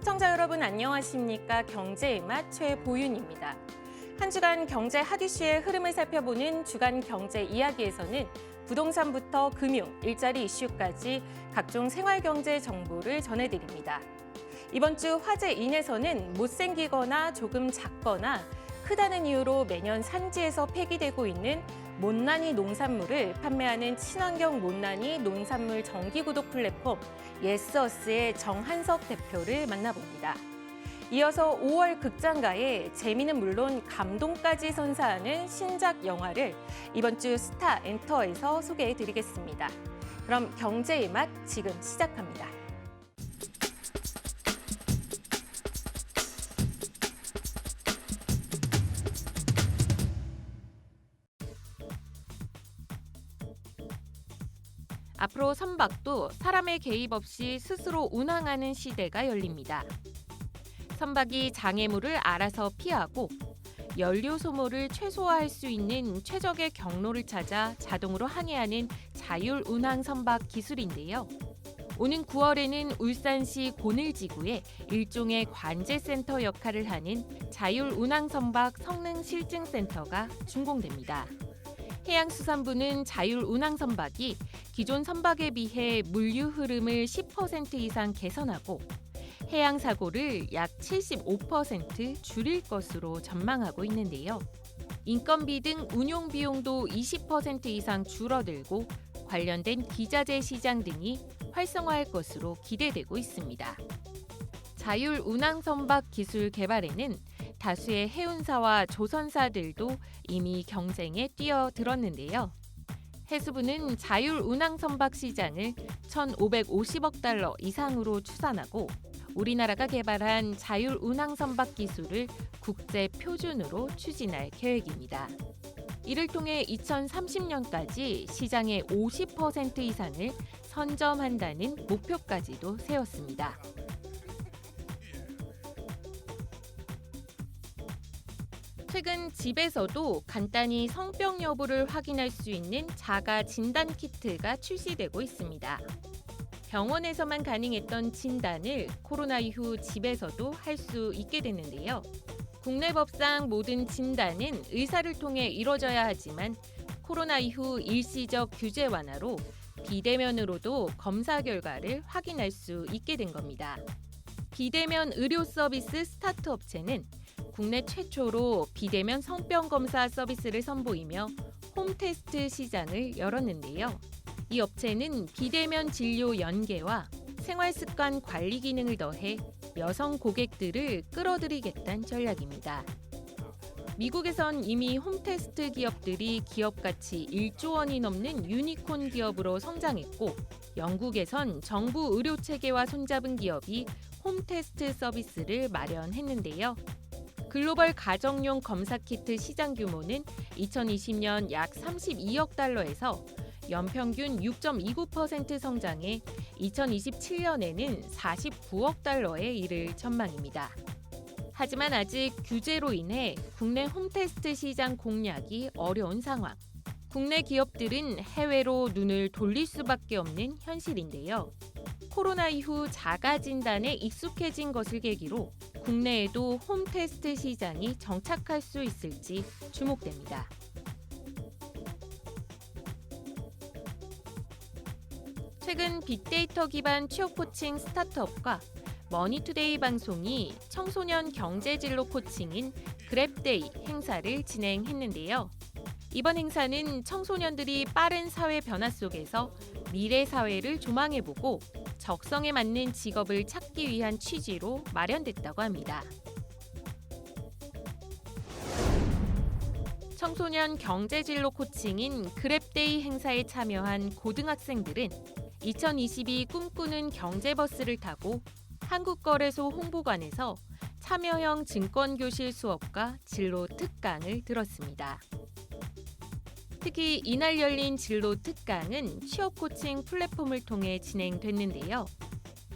시청자 여러분 안녕하십니까? 경제의 맛 최보윤입니다. 한 주간 경제 핫 이슈의 흐름을 살펴보는 주간 경제 이야기에서는 부동산부터 금융, 일자리 이슈까지 각종 생활경제 정보를 전해드립니다. 이번 주 화제인에서는 못생기거나 조금 작거나 크다는 이유로 매년 산지에서 폐기되고 있는 못난이 농산물을 판매하는 친환경 못난이 농산물 정기구독 플랫폼 예스어스의 정한석 대표를 만나봅니다. 이어서 5월 극장가에 재미는 물론 감동까지 선사하는 신작 영화를 이번 주 스타 엔터에서 소개해드리겠습니다. 그럼 경제의 맛 지금 시작합니다. 앞으로 선박도 사람의 개입 없이 스스로 운항하는 시대가 열립니다. 선박이 장애물을 알아서 피하고 연료 소모를 최소화할 수 있는 최적의 경로를 찾아 자동으로 항해하는 자율 운항 선박 기술인데요. 오는 9월에는 울산시 고늘지구에 일종의 관제센터 역할을 하는 자율 운항 선박 성능 실증 센터가 준공됩니다. 해양수산부는 자율 운항 선박이 기존 선박에 비해 물류 흐름을 10% 이상 개선하고 해양 사고를 약 75% 줄일 것으로 전망하고 있는데요. 인건비 등 운용 비용도 20% 이상 줄어들고 관련된 기자재 시장 등이 활성화할 것으로 기대되고 있습니다. 자율 운항 선박 기술 개발에는 다수의 해운사와 조선사들도 이미 경쟁에 뛰어들었는데요. 해수부는 자율 운항 선박 시장을 1,550억 달러 이상으로 추산하고 우리나라가 개발한 자율 운항 선박 기술을 국제 표준으로 추진할 계획입니다. 이를 통해 2030년까지 시장의 50% 이상을 선점한다는 목표까지도 세웠습니다. 최근 집에서도 간단히 성병 여부를 확인할 수 있는 자가 진단 키트가 출시되고 있습니다. 병원에서만 가능했던 진단을 코로나 이후 집에서도 할 수 있게 됐는데요. 국내 법상 모든 진단은 의사를 통해 이뤄져야 하지만 코로나 이후 일시적 규제 완화로 비대면으로도 검사 결과를 확인할 수 있게 된 겁니다. 비대면 의료 서비스 스타트 업체는 국내 최초로 비대면 성병 검사 서비스를 선보이며 홈테스트 시장을 열었는데요. 이 업체는 비대면 진료 연계와 생활습관 관리 기능을 더해 여성 고객들을 끌어들이겠다는 전략입니다. 미국에선 이미 홈테스트 기업들이 기업 가치 1조 원이 넘는 유니콘 기업으로 성장했고 영국에선 정부 의료 체계와 손잡은 기업이 홈테스트 서비스를 마련했는데요. 글로벌 가정용 검사 키트 시장 규모는 2020년 약 32억 달러에서 연평균 6.29% 성장해 2027년에는 49억 달러에 이를 전망입니다. 하지만 아직 규제로 인해 국내 홈테스트 시장 공략이 어려운 상황. 국내 기업들은 해외로 눈을 돌릴 수밖에 없는 현실인데요. 코로나 이후 자가 진단에 익숙해진 것을 계기로 국내에도 홈테스트 시장이 정착할 수 있을지 주목됩니다. 최근 빅데이터 기반 취업 코칭 스타트업과 머니투데이 방송이 청소년 경제진로 코칭인 그랩데이 행사를 진행했는데요. 이번 행사는 청소년들이 빠른 사회 변화 속에서 미래 사회를 조망해보고 적성에 맞는 직업을 찾기 위한 취지로 마련됐다고 합니다. 청소년 경제진로 코칭인 그랩데이 행사에 참여한 고등학생들은 2022 꿈꾸는 경제버스를 타고 한국거래소 홍보관에서 참여형 증권교실 수업과 진로 특강을 들었습니다. 특히 이날 열린 진로 특강은 취업 코칭 플랫폼을 통해 진행됐는데요.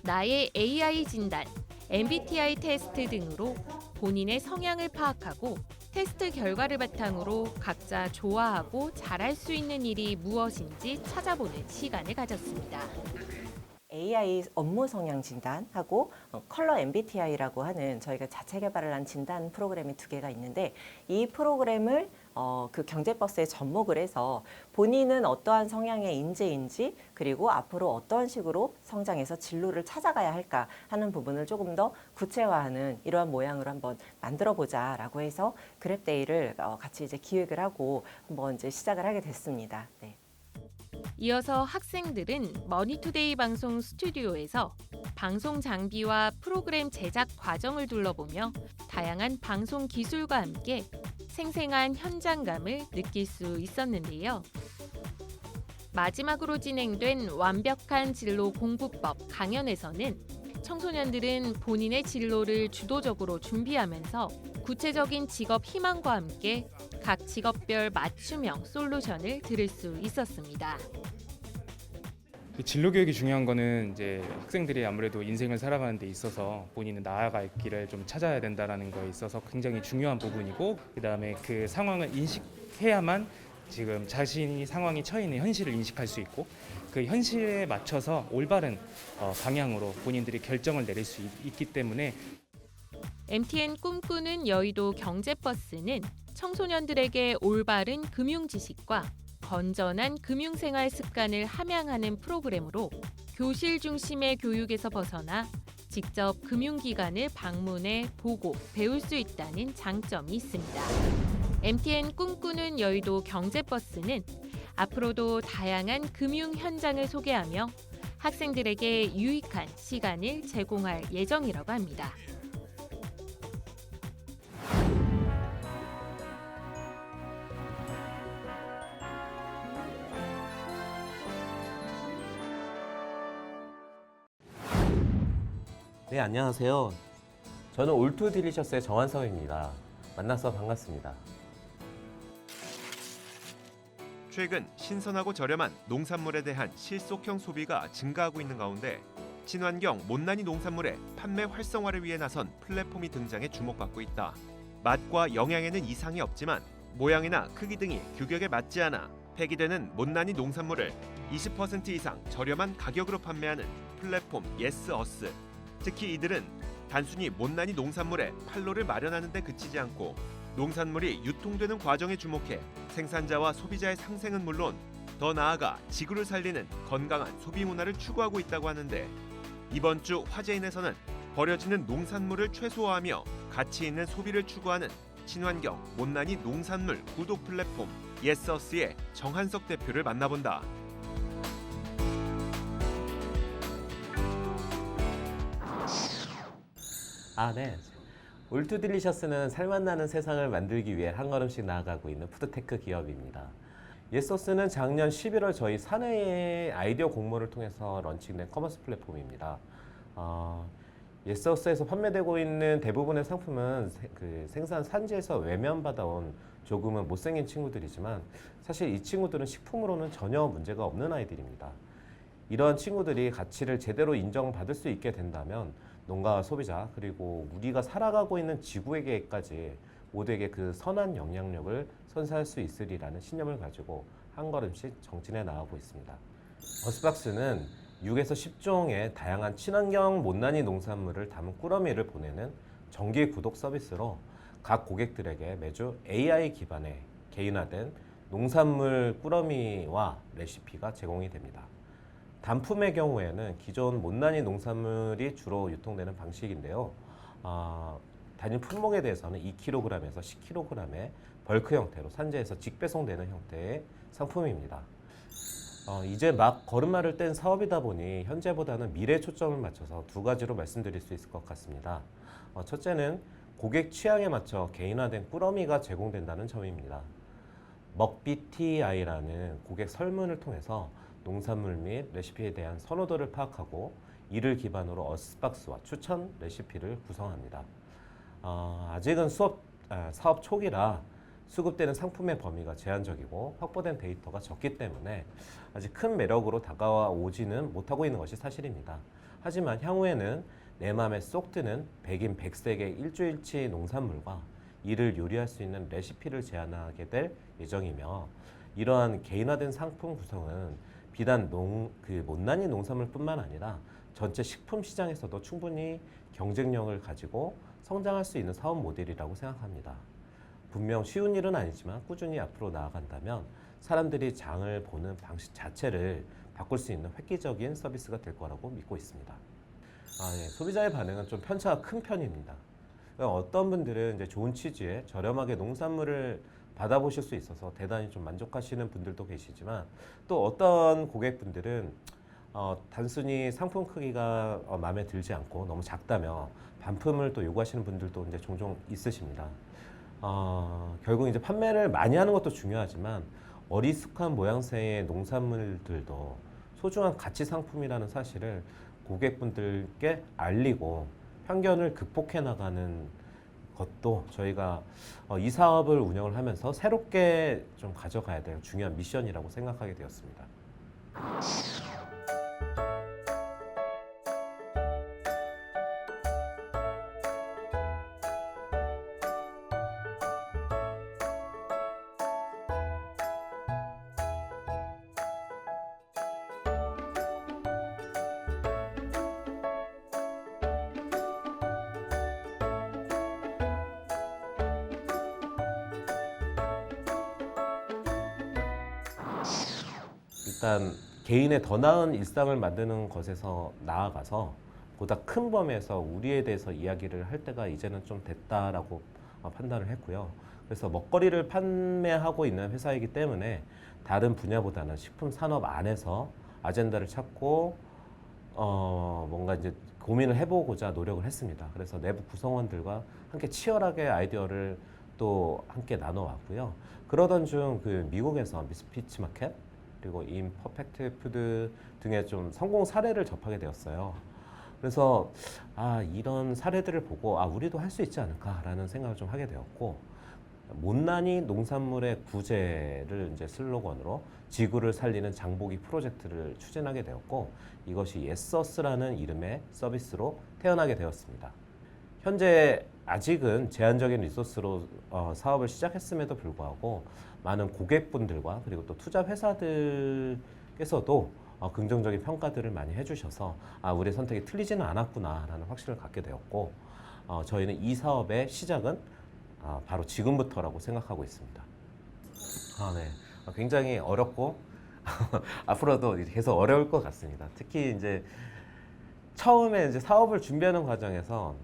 나의 AI 진단, MBTI 테스트 등으로 본인의 성향을 파악하고 테스트 결과를 바탕으로 각자 좋아하고 잘할 수 있는 일이 무엇인지 찾아보는 시간을 가졌습니다. AI 업무 성향 진단하고 컬러 MBTI라고 하는 저희가 자체 개발을 한 진단 프로그램이 2개가 있는데 이 프로그램을 그 경제버스에 접목을 해서 본인은 어떠한 성향의 인재인지 그리고 앞으로 어떠한 식으로 성장해서 진로를 찾아가야 할까 하는 부분을 조금 더 구체화하는 이러한 모양으로 한번 만들어 보자라고 해서 그랩데이를 같이 이제 기획을 하고 한번 이제 시작을 하게 됐습니다. 네. 이어서 학생들은 머니투데이 방송 스튜디오에서 방송 장비와 프로그램 제작 과정을 둘러보며 다양한 방송 기술과 함께 생생한 현장감을 느낄 수 있었는데요. 마지막으로 진행된 완벽한 진로 공부법 강연에서는 청소년들은 본인의 진로를 주도적으로 준비하면서 구체적인 직업 희망과 함께 각 직업별 맞춤형 솔루션을 들을 수 있었습니다. 진로 교육이 중요한 거는 이제 학생들이 아무래도 인생을 살아가는 데 있어서 본인은 나아갈 길을 좀 찾아야 된다라는 거에 있어서 굉장히 중요한 부분이고, 그다음에 그 상황을 인식해야만 지금 자신이 상황이 처해 있는 현실을 인식할 수 있고, 그 현실에 맞춰서 올바른 방향으로 본인들이 결정을 내릴 수 있기 때문에 MTN 꿈꾸는 여의도 경제버스는 청소년들에게 올바른 금융 지식과 건전한 금융생활 습관을 함양하는 프로그램으로 교실 중심의 교육에서 벗어나 직접 금융기관을 방문해 보고 배울 수 있다는 장점이 있습니다. MTN 꿈꾸는 여의도 경제버스는 앞으로도 다양한 금융 현장을 소개하며 학생들에게 유익한 시간을 제공할 예정이라고 합니다. 네, 안녕하세요. 저는 올투 딜리셔스의 정한성입니다. 만나서 반갑습니다. 최근 신선하고 저렴한 농산물에 대한 실속형 소비가 증가하고 있는 가운데 친환경 못난이 농산물의 판매 활성화를 위해 나선 플랫폼이 등장해 주목받고 있다. 맛과 영양에는 이상이 없지만 모양이나 크기 등이 규격에 맞지 않아 폐기되는 못난이 농산물을 20% 이상 저렴한 가격으로 판매하는 플랫폼 예스어스. 특히 이들은 단순히 못난이 농산물의 판로를 마련하는 데 그치지 않고 농산물이 유통되는 과정에 주목해 생산자와 소비자의 상생은 물론 더 나아가 지구를 살리는 건강한 소비 문화를 추구하고 있다고 하는데, 이번 주 화제인에서는 버려지는 농산물을 최소화하며 가치 있는 소비를 추구하는 친환경 못난이 농산물 구독 플랫폼 예스어스의 정한석 대표를 만나본다. 네. 올투 딜리셔스는 살맛나는 세상을 만들기 위해 한 걸음씩 나아가고 있는 푸드테크 기업입니다. 예소스는 작년 11월 저희 사내의 아이디어 공모를 통해서 런칭된 커머스 플랫폼입니다. 예소스에서 판매되고 있는 대부분의 상품은 생산 산지에서 외면받아온 조금은 못생긴 친구들이지만 사실 이 친구들은 식품으로는 전혀 문제가 없는 아이들입니다. 이런 친구들이 가치를 제대로 인정받을 수 있게 된다면 농가와 소비자 그리고 우리가 살아가고 있는 지구에게까지 모두에게 그 선한 영향력을 선사할 수 있으리라는 신념을 가지고 한 걸음씩 정진해 나가고 있습니다. 버스박스는 6에서 10종의 다양한 친환경 못난이 농산물을 담은 꾸러미를 보내는 정기 구독 서비스로 각 고객들에게 매주 AI 기반의 개인화된 농산물 꾸러미와 레시피가 제공이 됩니다. 단품의 경우에는 기존 못난이 농산물이 주로 유통되는 방식인데요. 단위 품목에 대해서는 2kg에서 10kg의 벌크 형태로 산지에서 직배송되는 형태의 상품입니다. 이제 막 걸음마를 뗀 사업이다 보니 현재보다는 미래에 초점을 맞춰서 2가지로 말씀드릴 수 있을 것 같습니다. 첫째는 고객 취향에 맞춰 개인화된 꾸러미가 제공된다는 점입니다. 먹BTI라는 고객 설문을 통해서 농산물 및 레시피에 대한 선호도를 파악하고 이를 기반으로 어스박스와 추천 레시피를 구성합니다. 아직은 사업 초기라 수급되는 상품의 범위가 제한적이고 확보된 데이터가 적기 때문에 아직 큰 매력으로 다가오지는 못하고 있는 것이 사실입니다. 하지만 향후에는 내 맘에 쏙 드는 백인 백색의 일주일치 농산물과 이를 요리할 수 있는 레시피를 제안하게 될 예정이며, 이러한 개인화된 상품 구성은 비단 못난이 농산물뿐만 아니라 전체 식품 시장에서도 충분히 경쟁력을 가지고 성장할 수 있는 사업 모델이라고 생각합니다. 분명 쉬운 일은 아니지만 꾸준히 앞으로 나아간다면 사람들이 장을 보는 방식 자체를 바꿀 수 있는 획기적인 서비스가 될 거라고 믿고 있습니다. 소비자의 반응은 좀 편차가 큰 편입니다. 어떤 분들은 이제 좋은 취지에 저렴하게 농산물을 받아보실 수 있어서 대단히 좀 만족하시는 분들도 계시지만 또 어떤 고객분들은 단순히 상품 크기가 마음에 들지 않고 너무 작다며 반품을 또 요구하시는 분들도 이제 종종 있으십니다. 결국 이제 판매를 많이 하는 것도 중요하지만 어리숙한 모양새의 농산물들도 소중한 가치 상품이라는 사실을 고객분들께 알리고 편견을 극복해 나가는 것도 저희가 이 사업을 운영을 하면서 새롭게 좀 가져가야 될 중요한 미션이라고 생각하게 되었습니다. 일단 개인의 더 나은 일상을 만드는 것에서 나아가서 보다 큰 범위에서 우리에 대해서 이야기를 할 때가 이제는 좀 됐다라고 판단을 했고요. 그래서 먹거리를 판매하고 있는 회사이기 때문에 다른 분야보다는 식품 산업 안에서 아젠다를 찾고 뭔가 이제 고민을 해보고자 노력을 했습니다. 그래서 내부 구성원들과 함께 치열하게 아이디어를 또 함께 나눠왔고요. 그러던 중 그 미국에서 미스피치 마켓 그리고 임퍼펙트 푸드 등의 좀 성공 사례를 접하게 되었어요. 그래서 이런 사례들을 보고 우리도 할 수 있지 않을까라는 생각을 좀 하게 되었고, 못난이 농산물의 구제를 이제 슬로건으로 지구를 살리는 장보기 프로젝트를 추진하게 되었고, 이것이 예서스라는 이름의 서비스로 태어나게 되었습니다. 현재 아직은 제한적인 리소스로 사업을 시작했음에도 불구하고 많은 고객분들과 그리고 또 투자 회사들께서도 긍정적인 평가들을 많이 해주셔서 우리의 선택이 틀리지는 않았구나라는 확신을 갖게 되었고, 저희는 이 사업의 시작은 바로 지금부터라고 생각하고 있습니다. 네. 굉장히 어렵고 앞으로도 계속 어려울 것 같습니다. 특히 이제 처음에 이제 사업을 준비하는 과정에서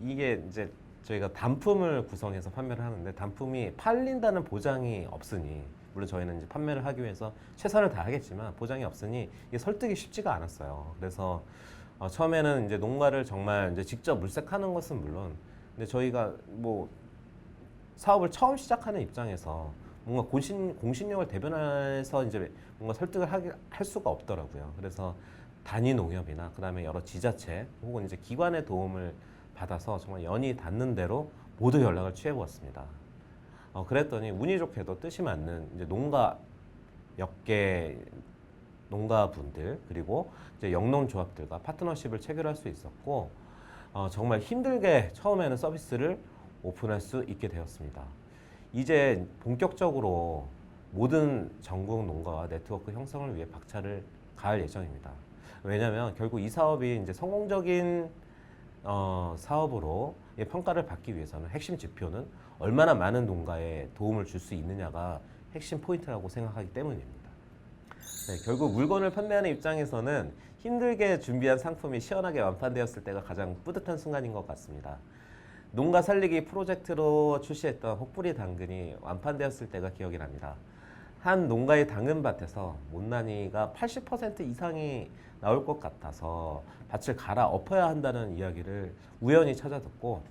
이게 이제 저희가 단품을 구성해서 판매를 하는데 단품이 팔린다는 보장이 없으니, 물론 저희는 이제 판매를 하기 위해서 최선을 다하겠지만 보장이 없으니 이게 설득이 쉽지가 않았어요. 그래서 처음에는 이제 농가를 정말 이제 직접 물색하는 것은 물론, 근데 저희가 뭐 사업을 처음 시작하는 입장에서 뭔가 공신력을 대변해서 이제 뭔가 설득을 할 수가 없더라고요. 그래서 단위 농협이나 그다음에 여러 지자체 혹은 이제 기관의 도움을 받아서 정말 연이 닿는 대로 모두 연락을 취해보았습니다. 그랬더니 운이 좋게도 뜻이 맞는 이제 농가 몇 개 농가분들 그리고 이제 영농조합들과 파트너십을 체결할 수 있었고, 정말 힘들게 처음에는 서비스를 오픈할 수 있게 되었습니다. 이제 본격적으로 모든 전국 농가와 네트워크 형성을 위해 박차를 가할 예정입니다. 왜냐하면 결국 이 사업이 이제 성공적인 사업으로 평가를 받기 위해서는 핵심 지표는 얼마나 많은 농가에 도움을 줄 수 있느냐가 핵심 포인트라고 생각하기 때문입니다. 네, 결국 물건을 판매하는 입장에서는 힘들게 준비한 상품이 시원하게 완판되었을 때가 가장 뿌듯한 순간인 것 같습니다. 농가 살리기 프로젝트로 출시했던 혹부리 당근이 완판되었을 때가 기억이 납니다. 한 농가의 당근밭에서 못난이가 80% 이상이 나올 것 같아서 밭을 갈아 엎어야 한다는 이야기를 우연히 찾아 듣고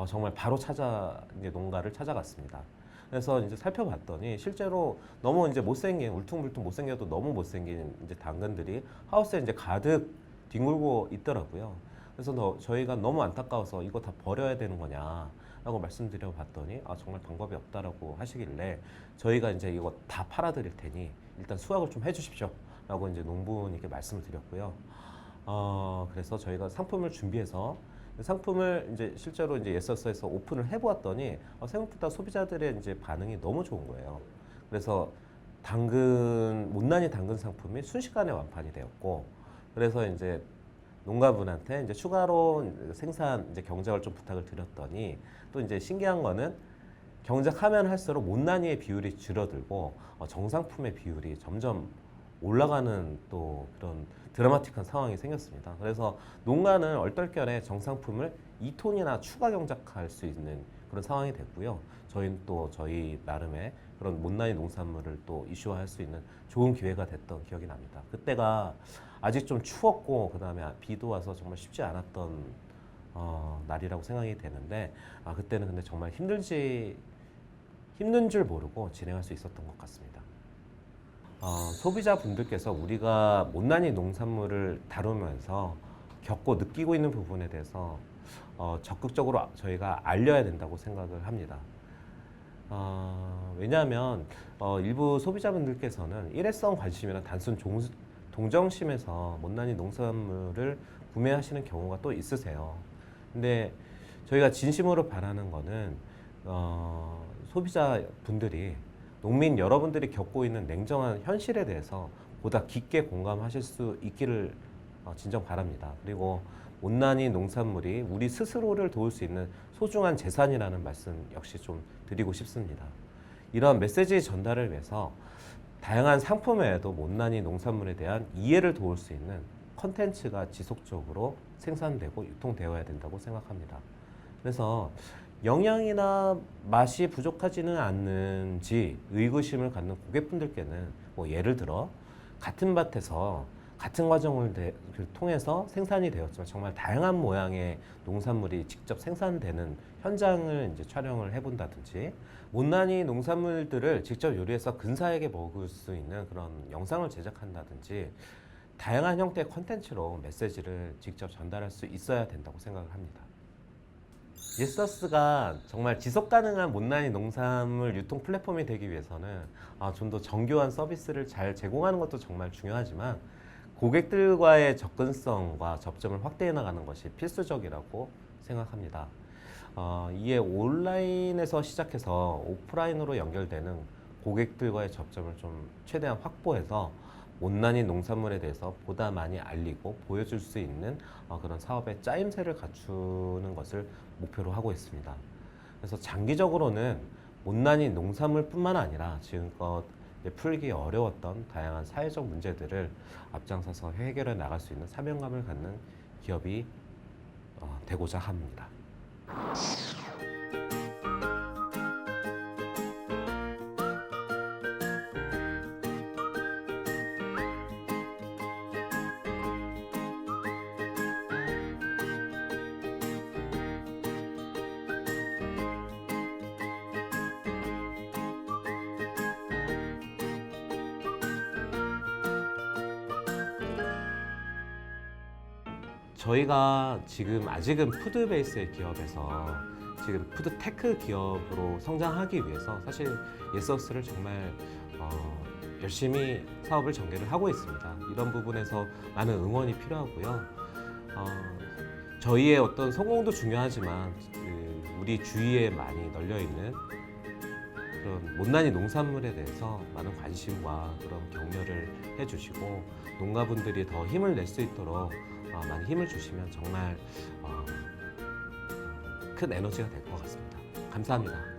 정말 바로 이제 농가를 찾아갔습니다. 그래서 이제 살펴봤더니 실제로 너무 이제 못생긴 울퉁불퉁 못생겨도 너무 못생긴 이제 당근들이 하우스에 이제 가득 뒹굴고 있더라고요. 그래서 저희가 너무 안타까워서 이거 다 버려야 되는 거냐라고 말씀드려 봤더니 정말 방법이 없다라고 하시길래 저희가 이제 이거 다 팔아드릴 테니 일단 수확을 좀 해주십시오 라고 이제 농부님께 말씀을 드렸고요. 그래서 저희가 상품을 준비해서 상품을 이제 실제로 이제 예서스에서 오픈을 해보았더니 생각보다 소비자들의 이제 반응이 너무 좋은 거예요. 그래서 못난이 당근 상품이 순식간에 완판이 되었고, 그래서 이제 농가분한테 이제 추가로 생산 이제 경작을 좀 부탁을 드렸더니, 또 이제 신기한 거는 경작하면 할수록 못난이의 비율이 줄어들고 정상품의 비율이 점점 올라가는 또 그런 드라마틱한 상황이 생겼습니다. 그래서 농가는 얼떨결에 정상품을 2톤이나 추가 경작할 수 있는 그런 상황이 됐고요. 저희는 또 저희 나름의 그런 못난이 농산물을 또 이슈화할 수 있는 좋은 기회가 됐던 기억이 납니다. 그때가 아직 좀 추웠고 그다음에 비도 와서 정말 쉽지 않았던 날이라고 생각이 되는데, 그때는 근데 정말 힘든 줄 모르고 진행할 수 있었던 것 같습니다. 소비자분들께서 우리가 못난이 농산물을 다루면서 겪고 느끼고 있는 부분에 대해서 적극적으로 저희가 알려야 된다고 생각을 합니다. 왜냐하면 일부 소비자분들께서는 일회성 관심이나 단순 동정심에서 못난이 농산물을 구매하시는 경우가 또 있으세요. 근데 저희가 진심으로 바라는 거는 소비자분들이, 농민 여러분들이 겪고 있는 냉정한 현실에 대해서 보다 깊게 공감하실 수 있기를 진정 바랍니다. 그리고 못난이 농산물이 우리 스스로를 도울 수 있는 소중한 재산이라는 말씀 역시 좀 드리고 싶습니다. 이런 메시지 전달을 위해서 다양한 상품 외에도 못난이 농산물에 대한 이해를 도울 수 있는 콘텐츠가 지속적으로 생산되고 유통되어야 된다고 생각합니다. 그래서 영양이나 맛이 부족하지는 않는지 의구심을 갖는 고객분들께는 뭐 예를 들어 같은 밭에서 같은 과정을 통해서 생산이 되었지만 정말 다양한 모양의 농산물이 직접 생산되는 현장을 이제 촬영을 해본다든지, 못난이 농산물들을 직접 요리해서 근사하게 먹을 수 있는 그런 영상을 제작한다든지, 다양한 형태의 콘텐츠로 메시지를 직접 전달할 수 있어야 된다고 생각을 합니다. 예서스가 정말 지속 가능한 못난이 농산물 유통 플랫폼이 되기 위해서는 좀 더 정교한 서비스를 잘 제공하는 것도 정말 중요하지만, 고객들과의 접근성과 접점을 확대해 나가는 것이 필수적이라고 생각합니다. 이에 온라인에서 시작해서 오프라인으로 연결되는 고객들과의 접점을 좀 최대한 확보해서 못난이 농산물에 대해서 보다 많이 알리고 보여줄 수 있는 그런 사업의 짜임새를 갖추는 것을 목표로 하고 있습니다. 그래서 장기적으로는 못난이 농산물뿐만 아니라 지금껏 풀기 어려웠던 다양한 사회적 문제들을 앞장서서 해결해 나갈 수 있는 사명감을 갖는 기업이 되고자 합니다. 저희가 지금 아직은 푸드 베이스의 기업에서 지금 푸드 테크 기업으로 성장하기 위해서 사실 예서스를 정말 열심히 사업을 전개를 하고 있습니다. 이런 부분에서 많은 응원이 필요하고요. 저희의 어떤 성공도 중요하지만 우리 주위에 많이 널려 있는 그런 못난이 농산물에 대해서 많은 관심과 그런 격려를 해주시고, 농가분들이 더 힘을 낼 수 있도록 많이 힘을 주시면 정말 큰 에너지가 될 것 같습니다. 감사합니다.